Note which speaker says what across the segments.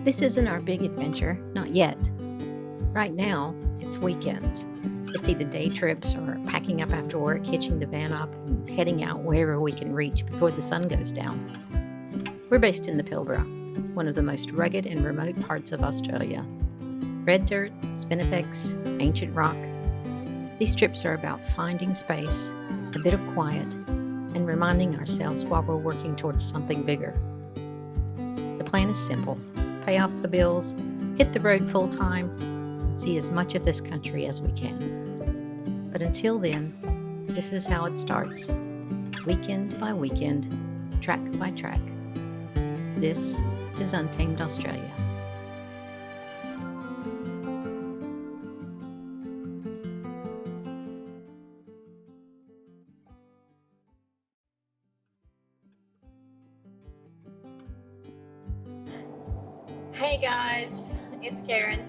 Speaker 1: This isn't our big adventure, not yet. Right now, it's weekends. It's either day trips or packing up after work, hitching the van up, and heading out wherever we can reach before the sun goes down. We're based in the Pilbara, one of the most rugged and remote parts of Australia. Red dirt, spinifex, ancient rock. These trips are about finding space, a bit of quiet, and reminding ourselves while we're working towards something bigger. The plan is simple: pay off the bills, hit the road full time, and see as much of this country as we can. But until then, this is how it starts, weekend by weekend, track by track. This is Untamed Australia.
Speaker 2: Hey guys, it's Karen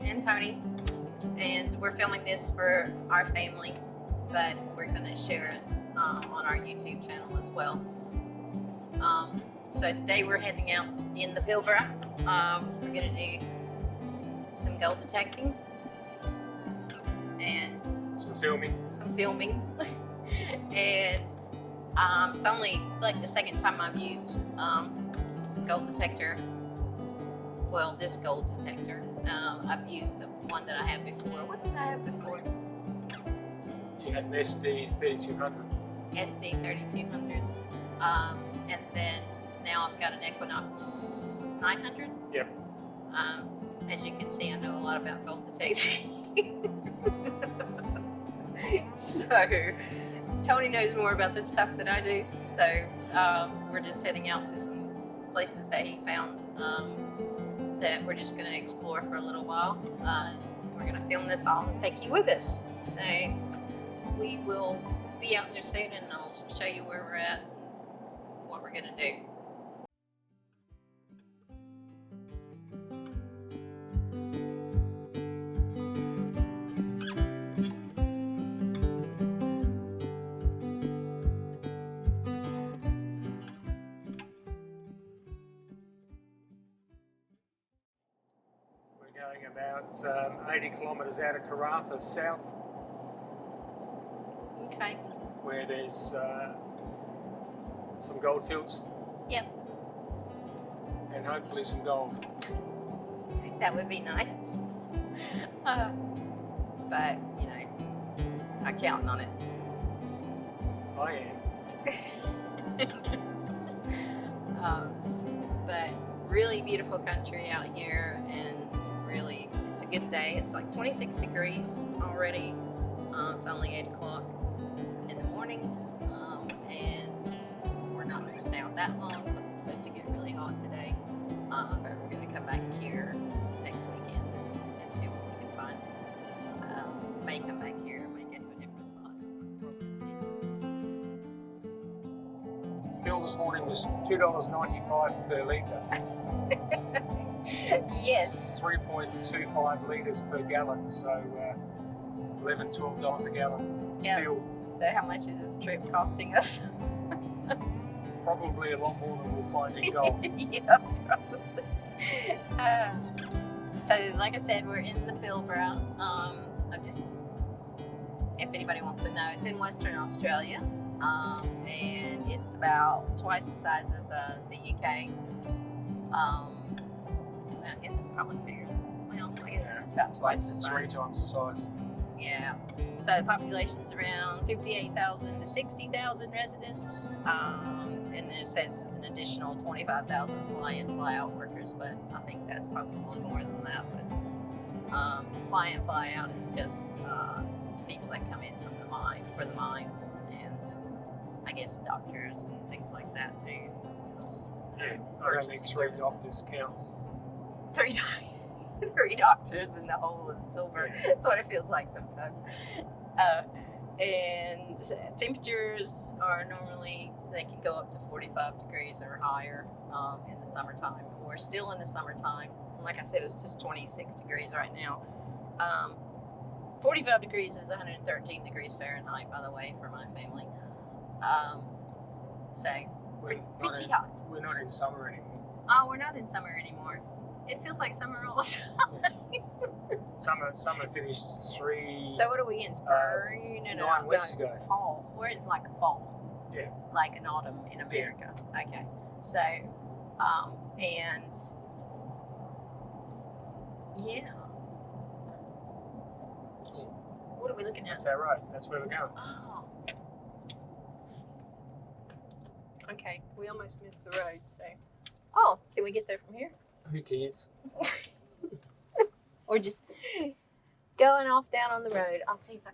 Speaker 2: and Tony, and we're filming this for our family, but we're going to share it on our YouTube channel as well. So today we're heading out in the Pilbara. We're going to do some gold detecting and
Speaker 3: Some filming.
Speaker 2: And it's only like the second time I've used gold detector. Well, this gold detector. I've used the one that I had before. What did I have before?
Speaker 3: You had an SD 3200.
Speaker 2: SD 3200. And then now I've got an Equinox 900.
Speaker 3: Yep.
Speaker 2: As you can see, I know a lot about gold detecting. So Tony knows more about this stuff than I do. So we're just heading out to some places that he found that we're just going to explore for a little while. We're going to film this all and take you with us. So we will be out there soon, and I'll show you where we're at and what we're going to do.
Speaker 3: We're going about 80 kilometres out of Karratha south,
Speaker 2: Okay.
Speaker 3: where there's some gold fields.
Speaker 2: Yep.
Speaker 3: And hopefully some gold.
Speaker 2: That would be nice. But, you know, I'm counting on it.
Speaker 3: I am.
Speaker 2: But really beautiful country out here, and really, it's a good day. It's like 26 degrees already. It's only 8 o'clock in the morning, and we're not going to stay out that long because it's supposed to get really hot today. But we're going to come back here next weekend and see what we can find. May come back here, may get to a different spot.
Speaker 3: Fuel this morning was $2.95 per litre.
Speaker 2: Yes.
Speaker 3: 3.25 litres per gallon, so $11, $12 a gallon.
Speaker 2: Yep.
Speaker 3: Still
Speaker 2: So how much is this trip costing us?
Speaker 3: probably a lot more than we'll find in gold.
Speaker 2: Yeah, probably. So like I said, we're in the Pilbara. If anybody wants to know, it's in Western Australia, and it's about twice the size of the UK. I guess it's probably bigger. Well, I guess it's about twice the size.
Speaker 3: 3 times the size.
Speaker 2: Yeah. So the population's around 58,000 to 60,000 residents, and then it says an additional 25,000 fly-in, fly-out workers, but I think that's probably more than that. But fly-in, fly-out is just people that come in from for the mines, and I guess doctors and things like that too.
Speaker 3: Yeah, I don't think 3 doctors counts.
Speaker 2: Three doctors in the whole of the Pilbara.
Speaker 3: Yeah.
Speaker 2: That's what it feels like sometimes. And temperatures are normally, they can go up to 45 degrees or higher in the summertime. We're still in the summertime. Like I said, it's just 26 degrees right now. 45 degrees is 113 degrees Fahrenheit, by the way, for my family. So it's pretty hot.
Speaker 3: We're not in summer anymore.
Speaker 2: Oh, we're not in summer anymore. It feels like summer all the time.
Speaker 3: Summer finished
Speaker 2: So what are we in? Spring?
Speaker 3: 9 weeks ago.
Speaker 2: Fall. We're in like fall.
Speaker 3: Yeah.
Speaker 2: Like an autumn in America. Yeah. Okay. So, and yeah. What are we looking at?
Speaker 3: That's our road. That's where we're going.
Speaker 2: Oh. Okay. We almost missed the road. So. Oh, can we get there from here?
Speaker 3: Who cares?
Speaker 2: Or just going off down on the road. I'll see if I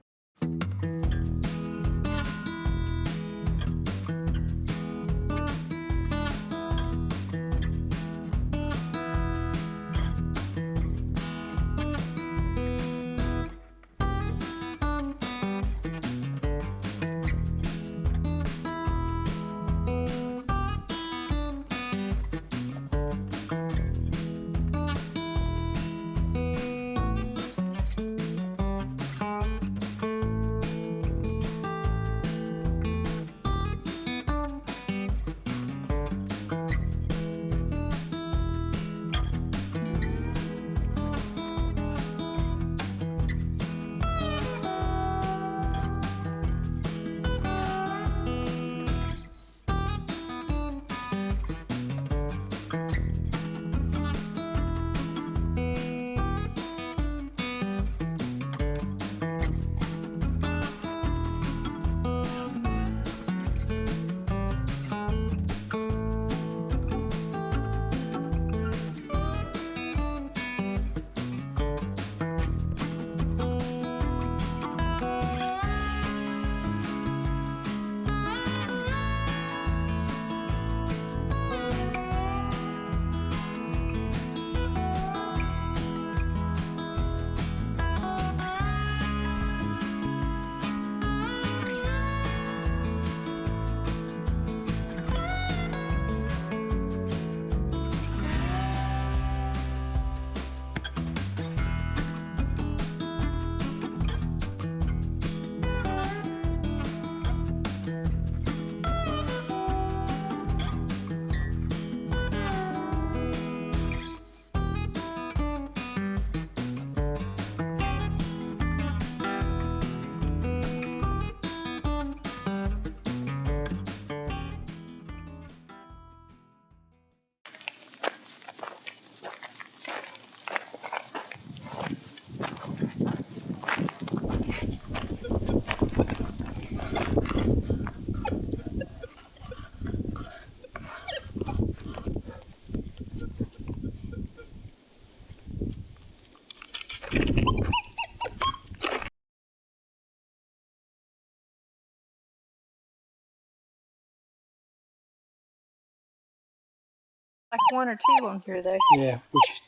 Speaker 4: like 1 or 2 on here though.
Speaker 3: Yeah, which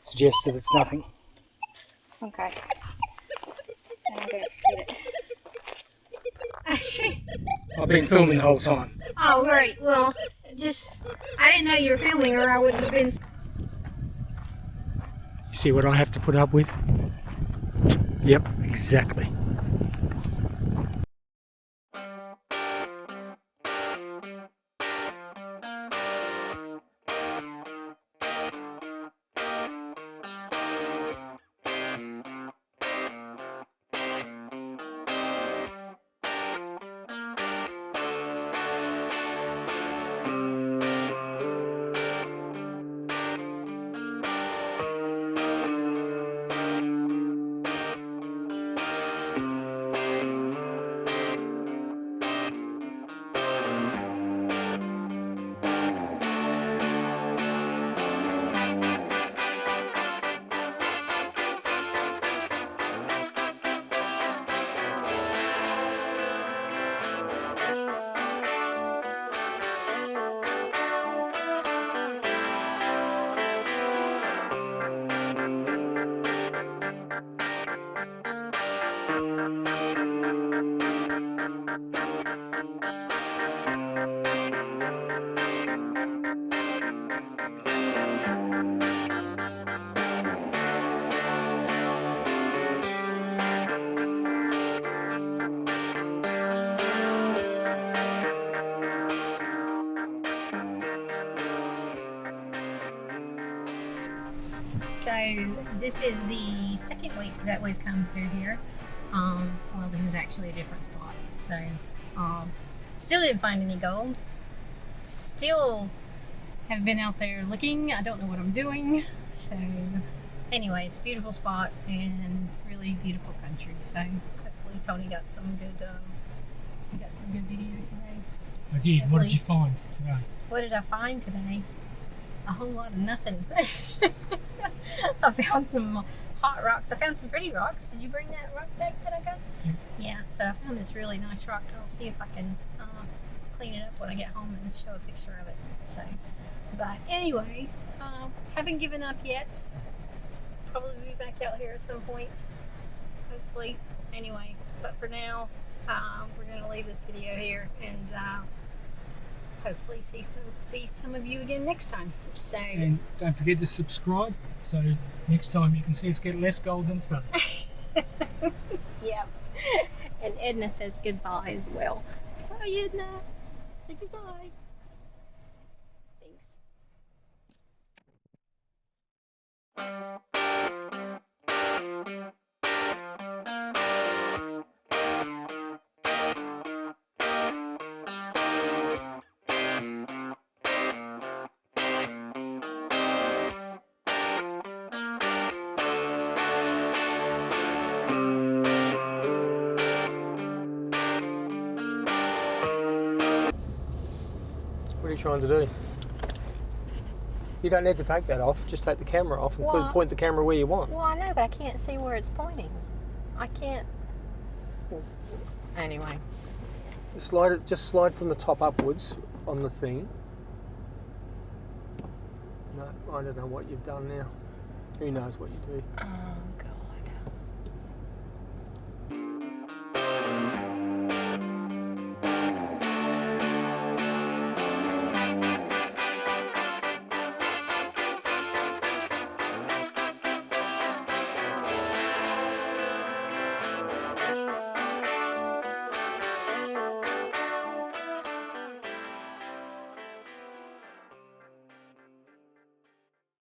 Speaker 3: suggests that it's nothing.
Speaker 4: Okay. Now I'm gonna get it.
Speaker 3: I've been filming the whole time.
Speaker 4: Oh, great. Well, I didn't know you were filming or I wouldn't have been.
Speaker 3: You see what I have to put up with? Yep, exactly.
Speaker 1: So this is the second week that we've come through here. Well, this is actually a different spot. So still didn't find any gold. Still have been out there looking. I don't know what I'm doing. So anyway, it's a beautiful spot and really beautiful country. So hopefully Tony got some good video today.
Speaker 3: I did.
Speaker 1: At
Speaker 3: What did you
Speaker 1: least.
Speaker 3: find today?
Speaker 1: What did I find today? A whole lot of nothing. I found some hot rocks. I found some pretty rocks. Did you bring that rock back that I got?
Speaker 3: Yeah.
Speaker 1: Yeah, so I found this really nice rock. I'll see if I can clean it up when I get home and show a picture of it. So, but anyway, haven't given up yet. Probably be back out here at some point. Hopefully. Anyway, but for now, we're going to leave this video here and hopefully see some of you again next time. So
Speaker 3: And don't forget to subscribe, so next time you can see us get less gold than stuff.
Speaker 1: yep. And Edna says goodbye as well. Bye, Edna. Say goodbye. Thanks.
Speaker 5: What are you trying to do? You don't need to take that off, just take the camera off and
Speaker 1: Well,
Speaker 5: point the camera where you want.
Speaker 1: Well, I know, but I can't see where it's pointing. I can't. Anyway.
Speaker 5: Just slide from the top upwards on the thing. No, I don't know what you've done now. Who knows what you do?
Speaker 1: Oh, God.